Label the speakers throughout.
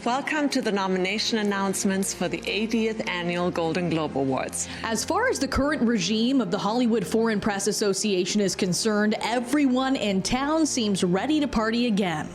Speaker 1: Welcome to the nomination announcements for the 80th Annual Golden Globe Awards.
Speaker 2: As far as the current regime of the Hollywood Foreign Press Association is concerned, everyone in town seems ready to party again.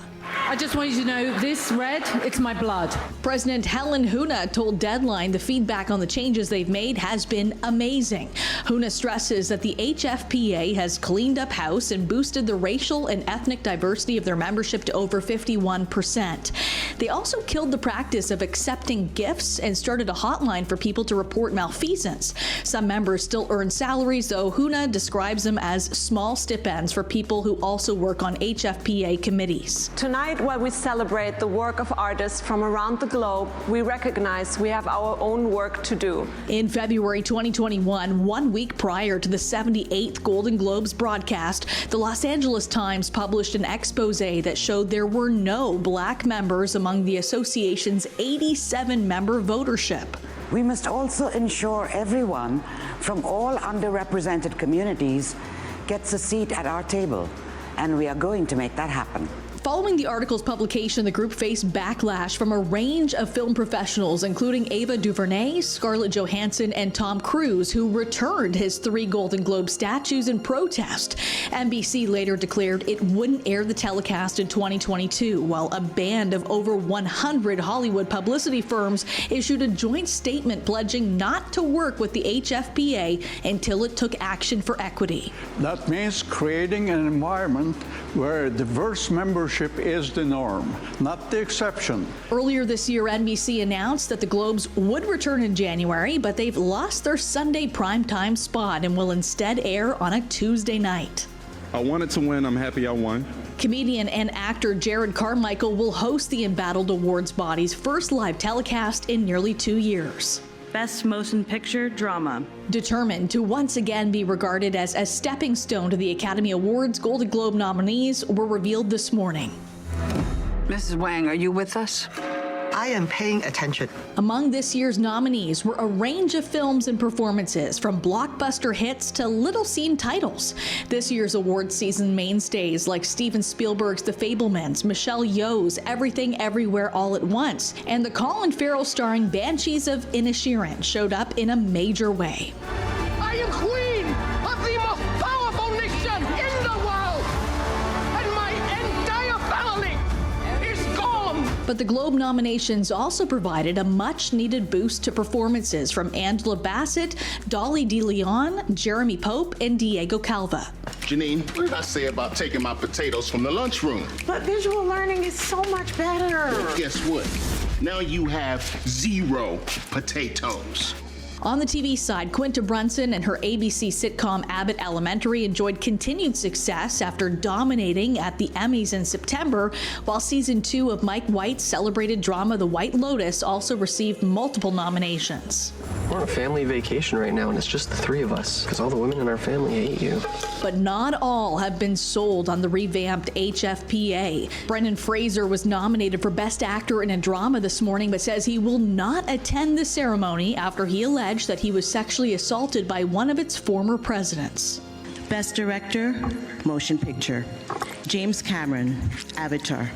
Speaker 3: I just want you to know, this red, it's my blood.
Speaker 2: President Helen Huna told Deadline the feedback on the changes they've made has been amazing. Huna stresses that the HFPA has cleaned up house and boosted the racial and ethnic diversity of their membership to over 51%. They also killed the practice of accepting gifts and started a hotline for people to report malfeasance. Some members still earn salaries, though Huna describes them as small stipends for people who also work on HFPA committees.
Speaker 1: Tonight, while we celebrate the work of artists from around the globe, we recognize we have our own work to do.
Speaker 2: In February 2021, 1 week prior to the 78th Golden Globes broadcast, the Los Angeles Times published an expose that showed there were no black members among the association's 87-member votership.
Speaker 4: We must also ensure everyone from all underrepresented communities gets a seat at our table, and we are going to make that happen.
Speaker 2: Following the article's publication, the group faced backlash from a range of film professionals, including Ava DuVernay, Scarlett Johansson, and Tom Cruise, who returned his 3 Golden Globe statues in protest. NBC later declared it wouldn't air the telecast in 2022, while a band of over 100 Hollywood publicity firms issued a joint statement pledging not to work with the HFPA until it took action for equity.
Speaker 5: That means creating an environment where diverse membership is the norm, not the exception.
Speaker 2: Earlier this year, NBC announced that the Globes would return in January, but they've lost their Sunday primetime spot and will instead air on a Tuesday night.
Speaker 6: I wanted to win. I'm happy I won.
Speaker 2: Comedian and actor Jared Carmichael will host the embattled awards body's first live telecast in nearly 2 years.
Speaker 7: Best Motion Picture Drama.
Speaker 2: Determined to once again be regarded as a stepping stone to the Academy Awards, Golden Globe nominees were revealed this morning.
Speaker 8: Mrs. Wang, are you with us?
Speaker 9: I am paying attention.
Speaker 2: Among this year's nominees were a range of films and performances, from blockbuster hits to little-seen titles. This year's award season mainstays like Steven Spielberg's The Fabelmans, Michelle Yeoh's Everything Everywhere All at Once, and the Colin Farrell starring Banshees of Inisherin showed up in a major way.
Speaker 10: I am queen of the most powerful nation in the world, and my entire family is gone.
Speaker 2: But the Globe nominations also provided a much-needed boost to performances from Angela Bassett, Dolly DeLeon, Jeremy Pope, and Diego Calva.
Speaker 11: Janine, what did I say about taking my potatoes from the lunchroom?
Speaker 12: But visual learning is so much better.
Speaker 11: Well, guess what? Now you have 0 potatoes.
Speaker 2: On the TV side, Quinta Brunson and her ABC sitcom Abbott Elementary enjoyed continued success after dominating at the Emmys in September, while season 2 of Mike White's celebrated drama The White Lotus also received multiple nominations.
Speaker 13: We're on a family vacation right now, and it's just the 3 of us, because all the women in our family hate you.
Speaker 2: But not all have been sold on the revamped HFPA. Brendan Fraser was nominated for Best Actor in a Drama this morning, but says he will not attend the ceremony after he alleged that he was sexually assaulted by one of its former presidents.
Speaker 14: Best Director, Motion Picture. James Cameron, Avatar,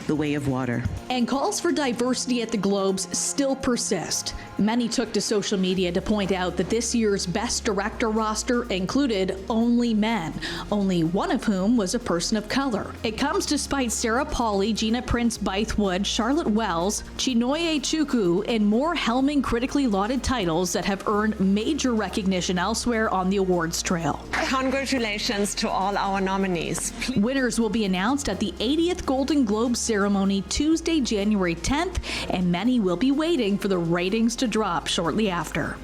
Speaker 14: The Way of Water.
Speaker 2: And calls for diversity at the Globes still persist. Many took to social media to point out that this year's Best Director roster included only men, only one of whom was a person of color. It comes despite Sarah Polley, Gina Prince Bythewood, Charlotte Wells, Chinonye Chukwu, and more helming critically lauded titles that have earned major recognition elsewhere on the awards trail.
Speaker 1: Congratulations to all our nominees.
Speaker 2: Winners will be announced at the 80th Golden Globe ceremony Tuesday, January 10th, and many will be waiting for the ratings to drop shortly after.